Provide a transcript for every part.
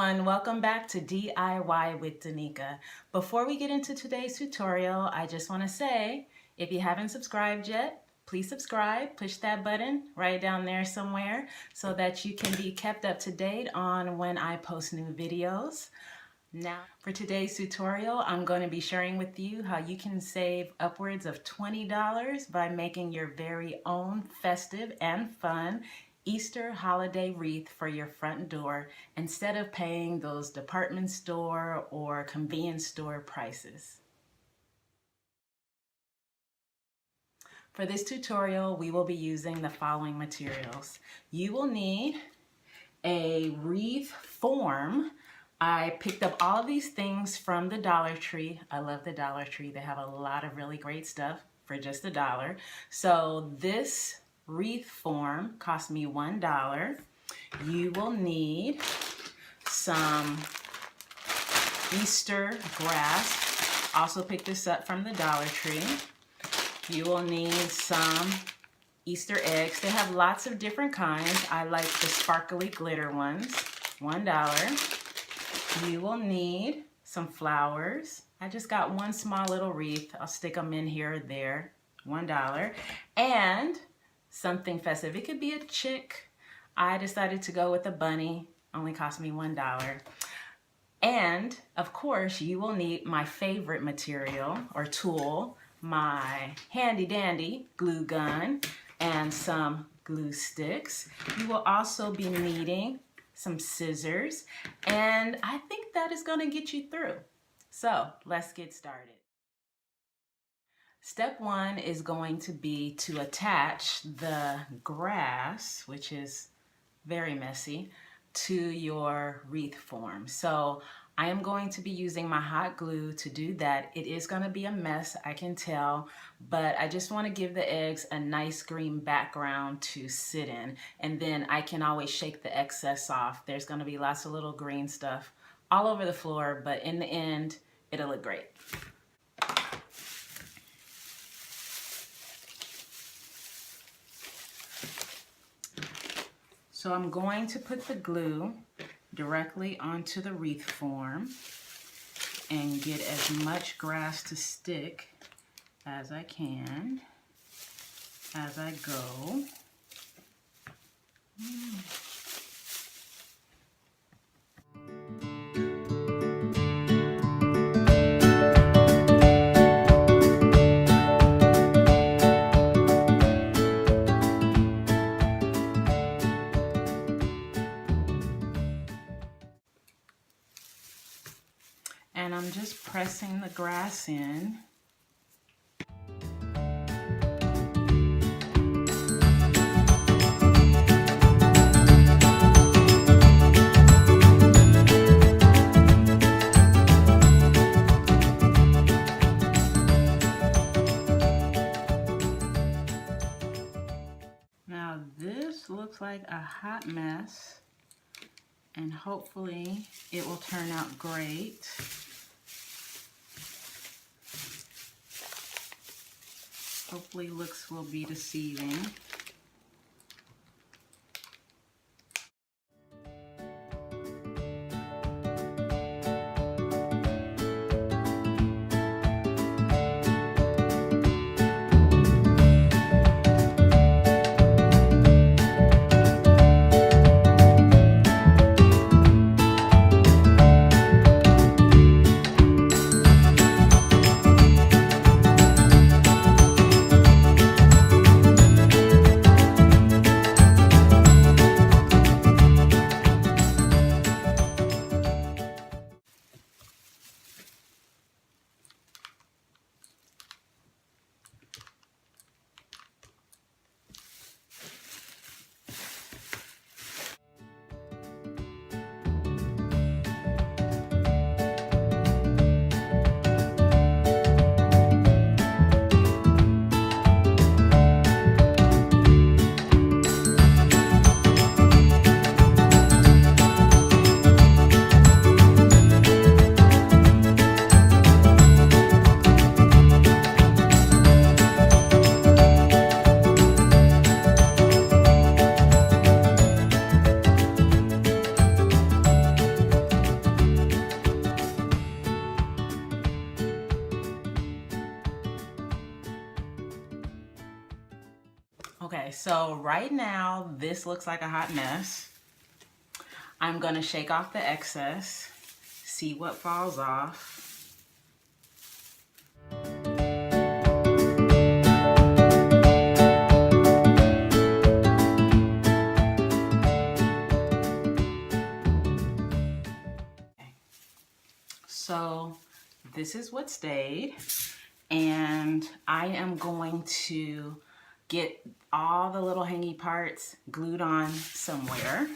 everyone, welcome back to DIY with Danica. Before we get into today's tutorial, I just want to say, if you haven't subscribed yet, please subscribe, push that button right down there somewhere so that you can be kept up to date on when I post new videos. Now, for today's tutorial, I'm going to be sharing with you how you can save upwards of $20 by making your very own festive and fun Easter holiday wreath for your front door instead of paying those department store or convenience store prices. For this tutorial, we will be using the following materials. You will need a wreath form. I picked up all of these things from the Dollar Tree. I love the Dollar Tree. They have a lot of really great stuff for just $1. So this wreath form cost me $1. You will need some Easter grass. Also picked this up from the Dollar Tree. You will need some Easter eggs. They have lots of different kinds. I like the sparkly glitter ones. $1. You will need some flowers. I just got one small little wreath. I'll stick them in here or there. $1. And something festive. It could be a chick. I decided to go with a bunny. Only cost me $1. And of course, you will need my favorite material or tool, my handy dandy glue gun and some glue sticks. You will also be needing some scissors, and I think that is going to get you through. So let's get started. Step one is going to be to attach the grass, which is very messy, to your wreath form. So I am going to be using my hot glue to do that. It is going to be a mess, I can tell, but I just want to give the eggs a nice green background to sit in, and then I can always shake the excess off. There's going to be lots of little green stuff all over the floor, but in the end, it'll look great. So I'm going to put the glue directly onto the wreath form and get as much grass to stick as I can as I go. And I'm just pressing the grass in. Now this looks like a hot mess, and hopefully it will turn out great. Hopefully looks will be deceiving. Okay, so right now this looks like a hot mess. I'm gonna shake off the excess, see what falls off. So this is what stayed, and I am going to get all the little hangy parts glued on somewhere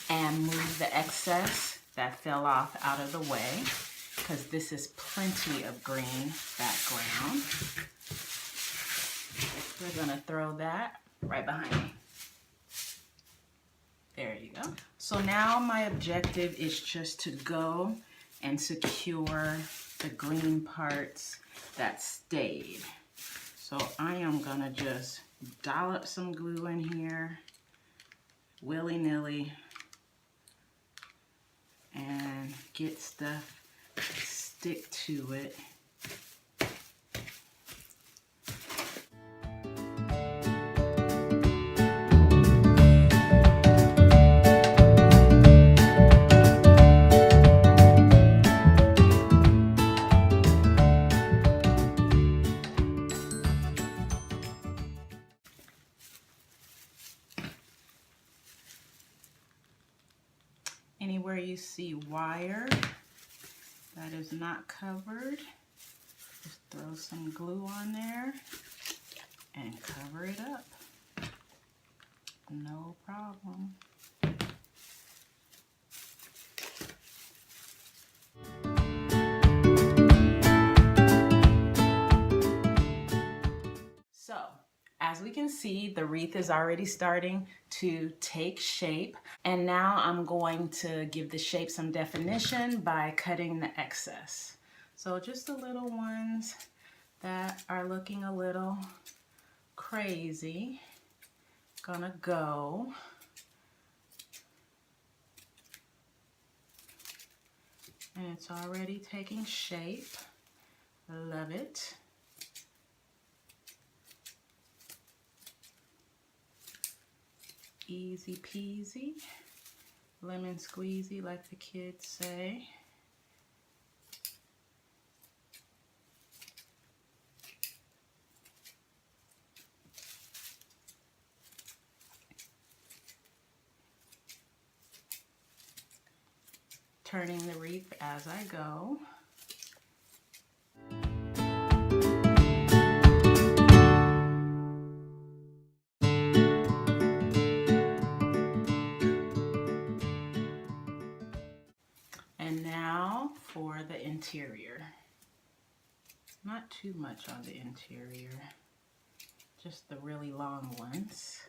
and move the excess that fell off out of the way, because this is plenty of green background. We're gonna throw that right behind me. There you go. So now my objective is just to go and secure the green parts that stayed. So I am gonna just dollop some glue in here, willy-nilly, and get stuff to stick to it. Anywhere you see wire that is not covered, just throw some glue on there and cover it up. No problem. So, as we can see, the wreath is already starting to take shape, and now I'm going to give the shape some definition by cutting the excess. So just the little ones that are looking a little crazy, gonna go. And it's already taking shape. I love it. Easy peasy, lemon squeezy, like the kids say. Turning the wreath as I go. And now for the interior. Not too much on the interior, just the really long ones.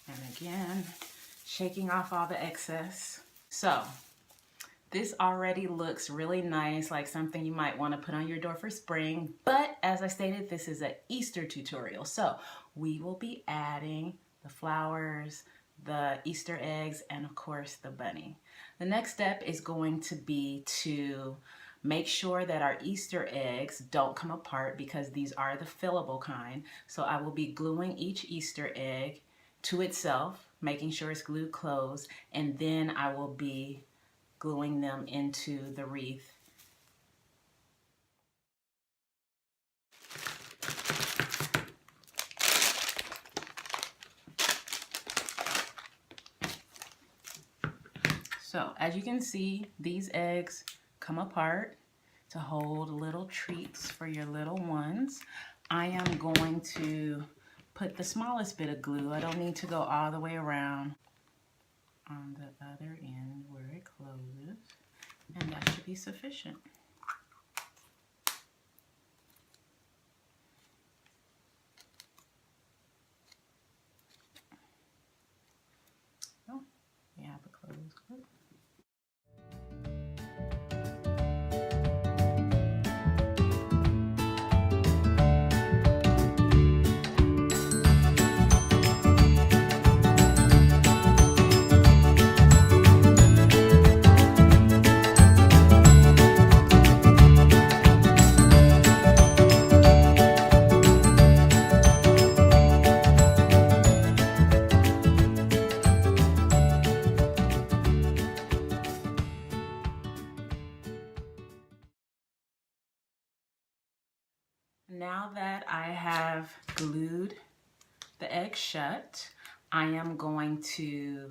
And again, shaking off all the excess. So, this already looks really nice, like something you might want to put on your door for spring. But as I stated, this is an Easter tutorial. So we will be adding the flowers, the Easter eggs, and of course the bunny. The next step is going to be to make sure that our Easter eggs don't come apart, because these are the fillable kind. So I will be gluing each Easter egg to itself, making sure it's glued closed, and then I will be gluing them into the wreath. So as you can see, these eggs come apart to hold little treats for your little ones. I am going to put the smallest bit of glue. I don't need to go all the way around. On the other end where it closes, and that should be sufficient. Oh, we have a closed glue. Now that I have glued the eggs shut, I am going to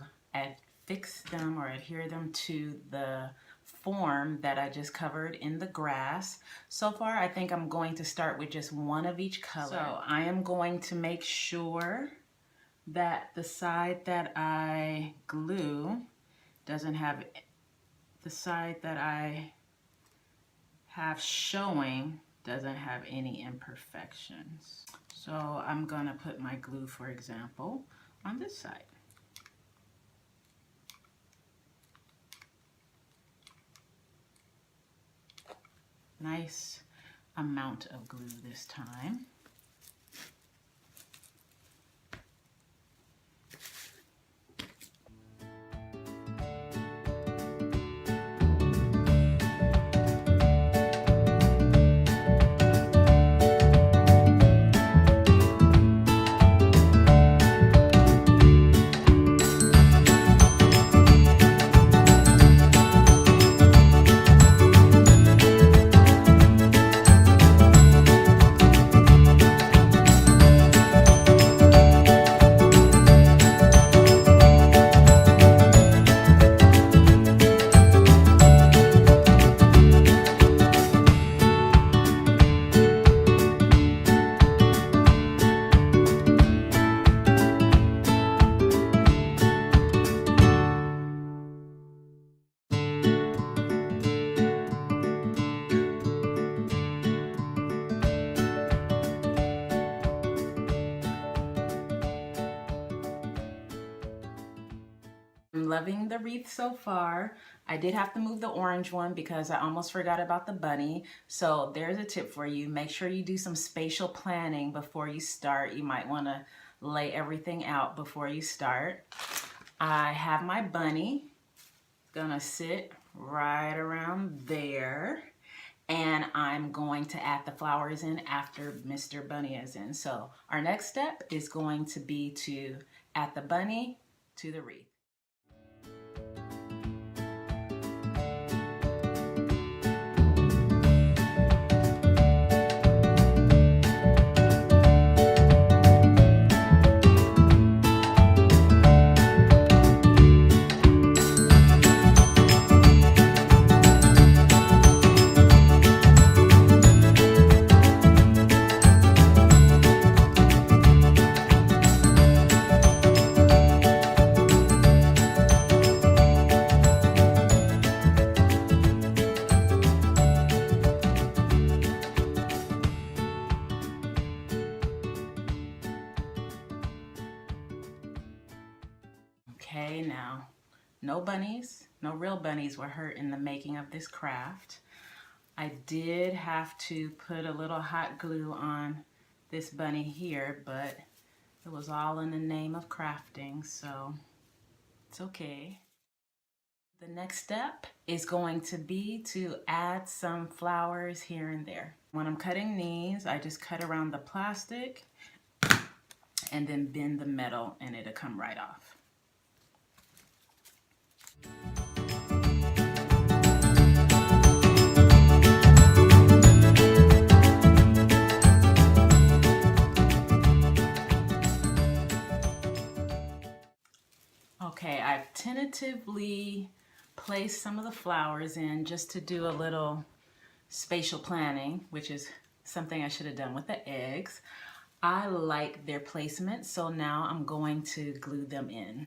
fix them or adhere them to the form that I just covered in the grass. So far, I think I'm going to start with just one of each color. So I am going to make sure that the side that I glue doesn't have, the side that I have showing doesn't have any imperfections. So I'm gonna put my glue, for example, on this side. Nice amount of glue this time. I'm loving the wreath so far. I did have to move the orange one because I almost forgot about the bunny. So there's a tip for you. Make sure you do some spatial planning before you start. You might want to lay everything out before you start. I have my bunny gonna sit right around there, and I'm going to add the flowers in after Mr. Bunny is in. So our next step is going to be to add the bunny to the wreath. Okay, now, no bunnies, no real bunnies were hurt in the making of this craft. I did have to put a little hot glue on this bunny here, but it was all in the name of crafting, so it's okay. The next step is going to be to add some flowers here and there. When I'm cutting these, I just cut around the plastic and then bend the metal and it'll come right off. Okay, I've tentatively placed some of the flowers in just to do a little spatial planning, which is something I should have done with the eggs. I like their placement, so now I'm going to glue them in.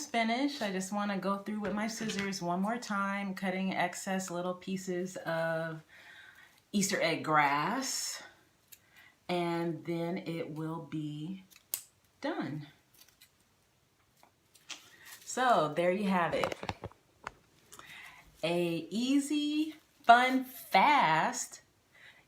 almost finished. I just want to go through with my scissors one more time, cutting excess little pieces of Easter egg grass, and then it will be done. So there you have it. A easy, fun, fast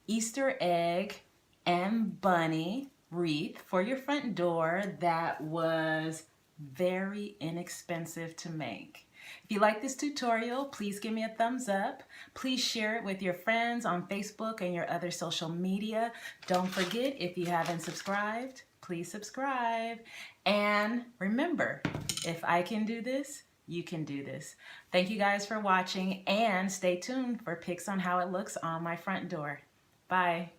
Easter egg and bunny wreath for your front door that was very inexpensive to make. If you like this tutorial, please give me a thumbs up. Please share it with your friends on Facebook and your other social media. Don't forget, if you haven't subscribed, please subscribe. And remember, if I can do this, you can do this. Thank you guys for watching, and stay tuned for pics on how it looks on my front door. Bye.